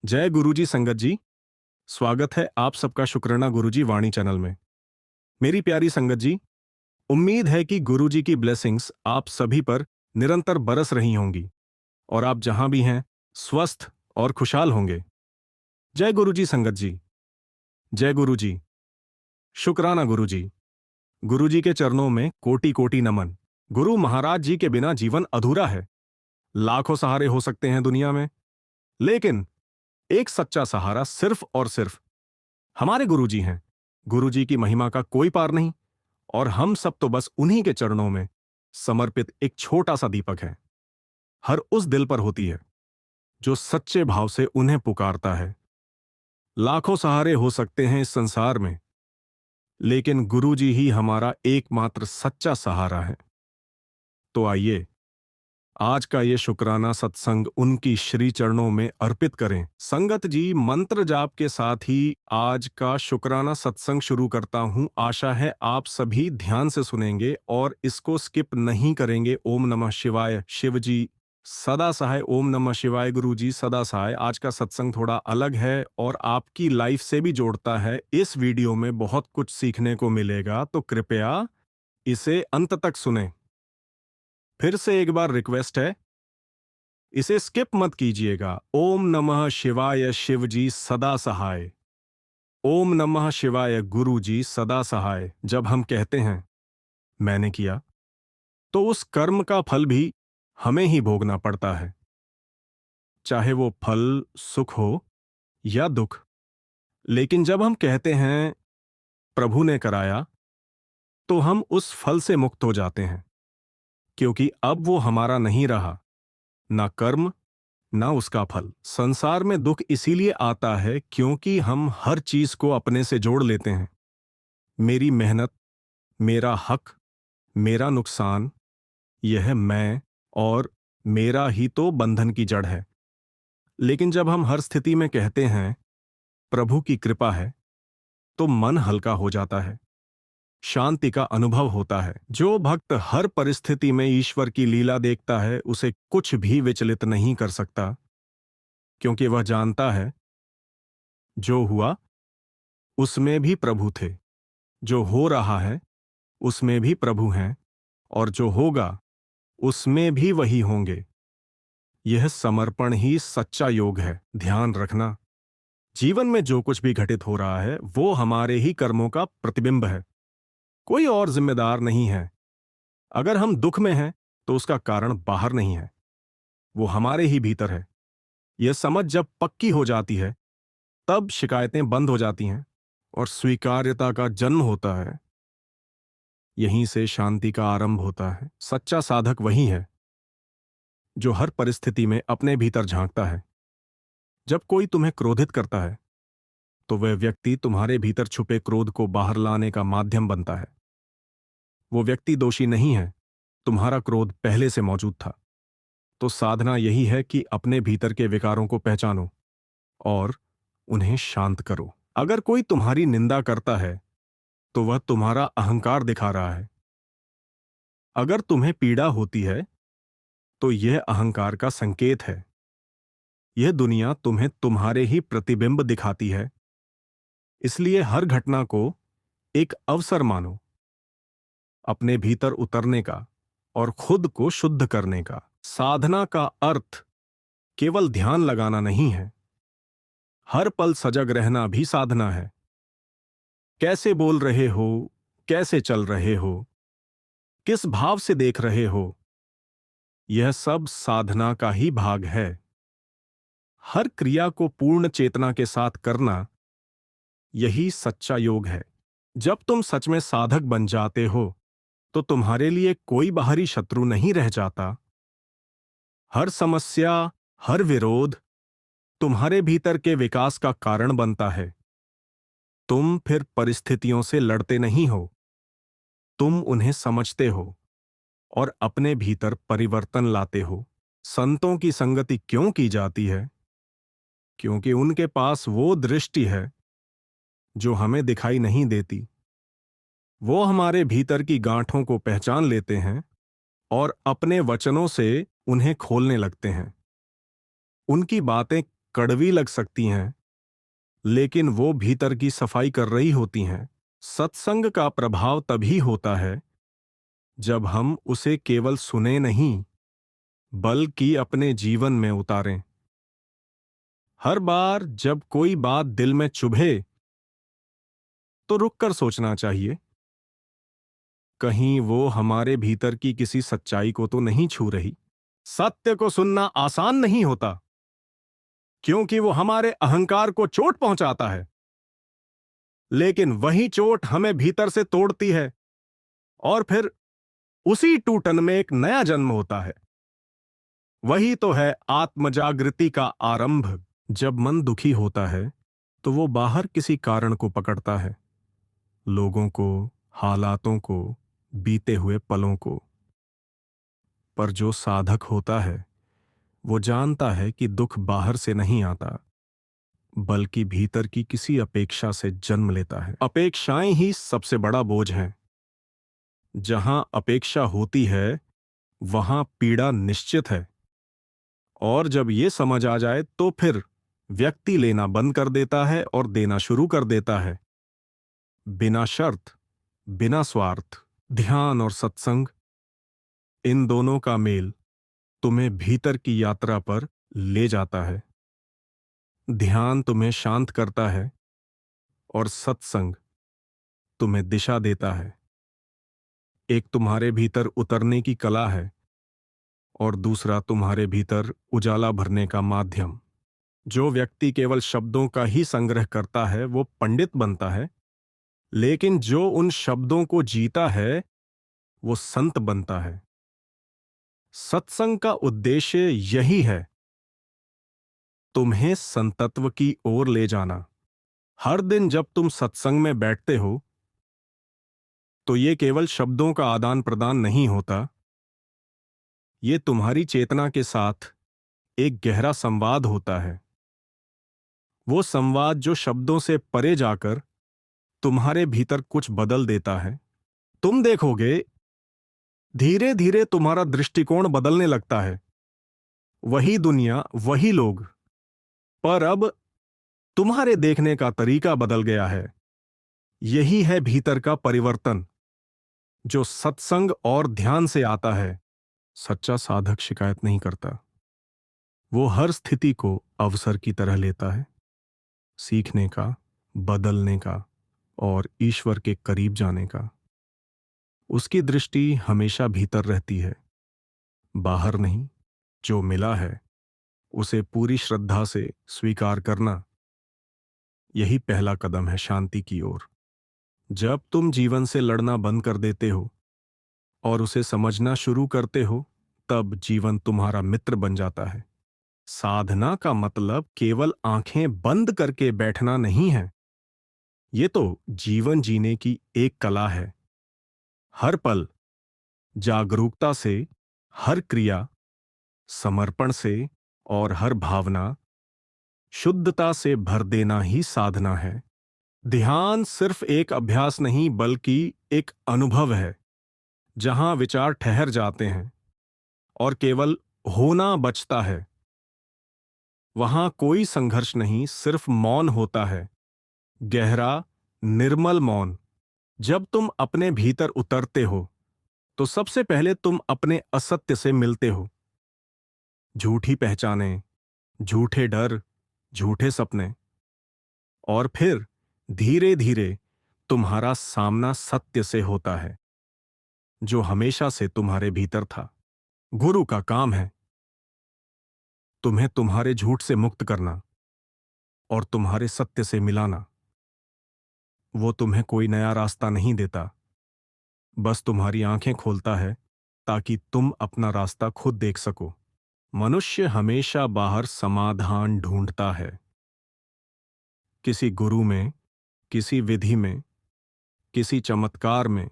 जय गुरुजी संगत जी। स्वागत है आप सबका शुक्राना गुरुजी वाणी चैनल में। मेरी प्यारी संगत जी, उम्मीद है कि गुरुजी की ब्लेसिंग्स आप सभी पर निरंतर बरस रही होंगी और आप जहां भी हैं स्वस्थ और खुशहाल होंगे। जय गुरुजी संगत जी। जय गुरुजी। शुक्राना गुरुजी। गुरुजी के चरणों में कोटि कोटि नमन। गुरु महाराज जी के बिना जीवन अधूरा है। लाखों सहारे हो सकते हैं दुनिया में, लेकिन एक सच्चा सहारा सिर्फ और सिर्फ हमारे गुरुजी हैं। गुरुजी की महिमा का कोई पार नहीं, और हम सब तो बस उन्हीं के चरणों में समर्पित एक छोटा सा दीपक है। हर उस दिल पर होती है जो सच्चे भाव से उन्हें पुकारता है। लाखों सहारे हो सकते हैं इस संसार में, लेकिन गुरुजी ही हमारा एकमात्र सच्चा सहारा है। तो आइए आज का ये शुक्राना सत्संग उनकी श्री चरणों में अर्पित करें। संगत जी, मंत्र जाप के साथ ही आज का शुक्राना सत्संग शुरू करता हूं। आशा है आप सभी ध्यान से सुनेंगे और इसको स्किप नहीं करेंगे। ओम नमः शिवाय। शिव जी सदा सहाय। ओम नमः शिवाय। गुरु जी सदा सहाय। आज का सत्संग थोड़ा अलग है और आपकी लाइफ से भी जोड़ता है। इस वीडियो में बहुत कुछ सीखने को मिलेगा, तो कृपया इसे अंत तक सुने। फिर से एक बार रिक्वेस्ट है, इसे स्किप मत कीजिएगा। ओम नमः शिवाय। शिव जी सदा सहाय। ओम नमः शिवाय। गुरु जी सदा सहाय। जब हम कहते हैं मैंने किया, तो उस कर्म का फल भी हमें ही भोगना पड़ता है, चाहे वो फल सुख हो या दुख। लेकिन जब हम कहते हैं प्रभु ने कराया, तो हम उस फल से मुक्त हो जाते हैं, क्योंकि अब वो हमारा नहीं रहा, ना कर्म ना उसका फल। संसार में दुख इसीलिए आता है क्योंकि हम हर चीज को अपने से जोड़ लेते हैं। मेरी मेहनत, मेरा हक, मेरा नुकसान, यह मैं और मेरा ही तो बंधन की जड़ है। लेकिन जब हम हर स्थिति में कहते हैं प्रभु की कृपा है, तो मन हल्का हो जाता है, शांति का अनुभव होता है। जो भक्त हर परिस्थिति में ईश्वर की लीला देखता है, उसे कुछ भी विचलित नहीं कर सकता, क्योंकि वह जानता है जो हुआ उसमें भी प्रभु थे, जो हो रहा है उसमें भी प्रभु हैं, और जो होगा उसमें भी वही होंगे। यह समर्पण ही सच्चा योग है। ध्यान रखना, जीवन में जो कुछ भी घटित हो रहा है वो हमारे ही कर्मों का प्रतिबिंब है। कोई और जिम्मेदार नहीं है। अगर हम दुख में हैं तो उसका कारण बाहर नहीं है, वो हमारे ही भीतर है। यह समझ जब पक्की हो जाती है, तब शिकायतें बंद हो जाती हैं और स्वीकार्यता का जन्म होता है। यहीं से शांति का आरंभ होता है। सच्चा साधक वही है जो हर परिस्थिति में अपने भीतर झांकता है। जब कोई तुम्हें क्रोधित करता है, तो वह व्यक्ति तुम्हारे भीतर छुपे क्रोध को बाहर लाने का माध्यम बनता है। वो व्यक्ति दोषी नहीं है, तुम्हारा क्रोध पहले से मौजूद था। तो साधना यही है कि अपने भीतर के विकारों को पहचानो और उन्हें शांत करो। अगर कोई तुम्हारी निंदा करता है, तो वह तुम्हारा अहंकार दिखा रहा है। अगर तुम्हें पीड़ा होती है, तो यह अहंकार का संकेत है। यह दुनिया तुम्हें तुम्हारे ही प्रतिबिंब दिखाती है। इसलिए हर घटना को एक अवसर मानो, अपने भीतर उतरने का और खुद को शुद्ध करने का। साधना का अर्थ केवल ध्यान लगाना नहीं है, हर पल सजग रहना भी साधना है। कैसे बोल रहे हो, कैसे चल रहे हो, किस भाव से देख रहे हो, यह सब साधना का ही भाग है। हर क्रिया को पूर्ण चेतना के साथ करना, यही सच्चा योग है। जब तुम सच में साधक बन जाते हो, तो तुम्हारे लिए कोई बाहरी शत्रु नहीं रह जाता। हर समस्या, हर विरोध तुम्हारे भीतर के विकास का कारण बनता है। तुम फिर परिस्थितियों से लड़ते नहीं हो, तुम उन्हें समझते हो और अपने भीतर परिवर्तन लाते हो। संतों की संगति क्यों की जाती है? क्योंकि उनके पास वो दृष्टि है जो हमें दिखाई नहीं देती। वो हमारे भीतर की गांठों को पहचान लेते हैं और अपने वचनों से उन्हें खोलने लगते हैं। उनकी बातें कड़वी लग सकती हैं, लेकिन वो भीतर की सफाई कर रही होती हैं। सत्संग का प्रभाव तभी होता है जब हम उसे केवल सुने नहीं, बल्कि अपने जीवन में उतारें। हर बार जब कोई बात दिल में चुभे, तो रुककर सोचना चाहिए, कहीं वो हमारे भीतर की किसी सच्चाई को तो नहीं छू रही। सत्य को सुनना आसान नहीं होता, क्योंकि वो हमारे अहंकार को चोट पहुंचाता है, लेकिन वही चोट हमें भीतर से तोड़ती है और फिर उसी टूटन में एक नया जन्म होता है। वही तो है आत्मजागृति का आरंभ। जब मन दुखी होता है, तो वो बाहर किसी कारण को पकड़ता है, लोगों को, हालातों को, बीते हुए पलों को। पर जो साधक होता है, वो जानता है कि दुख बाहर से नहीं आता, बल्कि भीतर की किसी अपेक्षा से जन्म लेता है। अपेक्षाएं ही सबसे बड़ा बोझ हैं। जहां अपेक्षा होती है, वहां पीड़ा निश्चित है। और जब ये समझ आ जाए, तो फिर व्यक्ति लेना बंद कर देता है और देना शुरू कर देता है, बिना शर्त, बिना स्वार्थ। ध्यान और सत्संग, इन दोनों का मेल तुम्हें भीतर की यात्रा पर ले जाता है। ध्यान तुम्हें शांत करता है और सत्संग तुम्हें दिशा देता है। एक तुम्हारे भीतर उतरने की कला है और दूसरा तुम्हारे भीतर उजाला भरने का माध्यम। जो व्यक्ति केवल शब्दों का ही संग्रह करता है, वो पंडित बनता है, लेकिन जो उन शब्दों को जीता है, वो संत बनता है। सत्संग का उद्देश्य यही है, तुम्हें संतत्व की ओर ले जाना। हर दिन जब तुम सत्संग में बैठते हो, तो ये केवल शब्दों का आदान प्रदान नहीं होता, ये तुम्हारी चेतना के साथ एक गहरा संवाद होता है। वो संवाद जो शब्दों से परे जाकर तुम्हारे भीतर कुछ बदल देता है। तुम देखोगे, धीरे धीरे तुम्हारा दृष्टिकोण बदलने लगता है। वही दुनिया, वही लोग, पर अब तुम्हारे देखने का तरीका बदल गया है। यही है भीतर का परिवर्तन, जो सत्संग और ध्यान से आता है। सच्चा साधक शिकायत नहीं करता, वो हर स्थिति को अवसर की तरह लेता है, सीखने का, बदलने का और ईश्वर के करीब जाने का। उसकी दृष्टि हमेशा भीतर रहती है, बाहर नहीं। जो मिला है, उसे पूरी श्रद्धा से स्वीकार करना, यही पहला कदम है शांति की ओर। जब तुम जीवन से लड़ना बंद कर देते हो और उसे समझना शुरू करते हो, तब जीवन तुम्हारा मित्र बन जाता है। साधना का मतलब केवल आंखें बंद करके बैठना नहीं है। ये तो जीवन जीने की एक कला है। हर पल जागरूकता से, हर क्रिया समर्पण से और हर भावना शुद्धता से भर देना ही साधना है। ध्यान सिर्फ एक अभ्यास नहीं, बल्कि एक अनुभव है, जहां विचार ठहर जाते हैं और केवल होना बचता है। वहां कोई संघर्ष नहीं, सिर्फ मौन होता है, गहरा, निर्मल मौन। जब तुम अपने भीतर उतरते हो, तो सबसे पहले तुम अपने असत्य से मिलते हो। झूठी पहचाने, झूठे डर, झूठे सपने। और फिर धीरे धीरे तुम्हारा सामना सत्य से होता है, जो हमेशा से तुम्हारे भीतर था। गुरु का काम है तुम्हें तुम्हारे झूठ से मुक्त करना और तुम्हारे सत्य से मिलाना। वो तुम्हें कोई नया रास्ता नहीं देता, बस तुम्हारी आंखें खोलता है, ताकि तुम अपना रास्ता खुद देख सको। मनुष्य हमेशा बाहर समाधान ढूंढता है, किसी गुरु में, किसी विधि में, किसी चमत्कार में।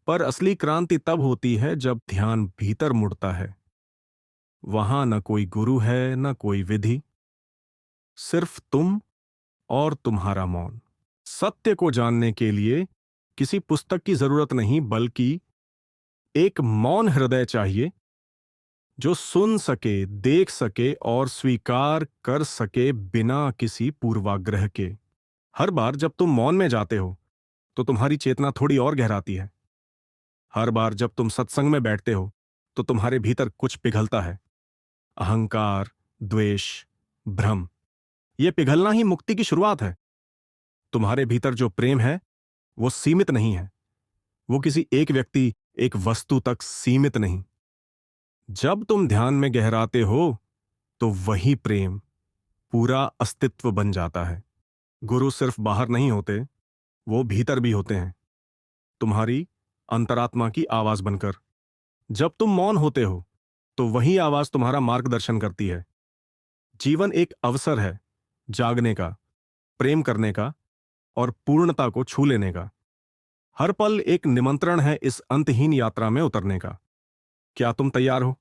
पर असली क्रांति तब होती है जब ध्यान भीतर मुड़ता है। वहां न कोई गुरु है, न कोई विधि, सिर्फ तुम और तुम्हारा मौन। सत्य को जानने के लिए किसी पुस्तक की जरूरत नहीं, बल्कि एक मौन हृदय चाहिए, जो सुन सके, देख सके और स्वीकार कर सके बिना किसी पूर्वाग्रह के। हर बार जब तुम मौन में जाते हो तो तुम्हारी चेतना थोड़ी और गहराती है। हर बार जब तुम सत्संग में बैठते हो तो तुम्हारे भीतर कुछ पिघलता है। अहंकार, द्वेष, भ्रम। यह पिघलना ही मुक्ति की शुरुआत है। तुम्हारे भीतर जो प्रेम है वो सीमित नहीं है। वो किसी एक व्यक्ति, एक वस्तु तक सीमित नहीं। जब तुम ध्यान में गहराते हो तो वही प्रेम पूरा अस्तित्व बन जाता है। गुरु सिर्फ बाहर नहीं होते, वो भीतर भी होते हैं, तुम्हारी अंतरात्मा की आवाज बनकर। जब तुम मौन होते हो तो वही आवाज तुम्हारा मार्गदर्शन करती है। जीवन एक अवसर है जागने का, प्रेम करने का और पूर्णता को छू लेने का। हर पल एक निमंत्रण है इस अंतहीन यात्रा में उतरने का। क्या तुम तैयार हो?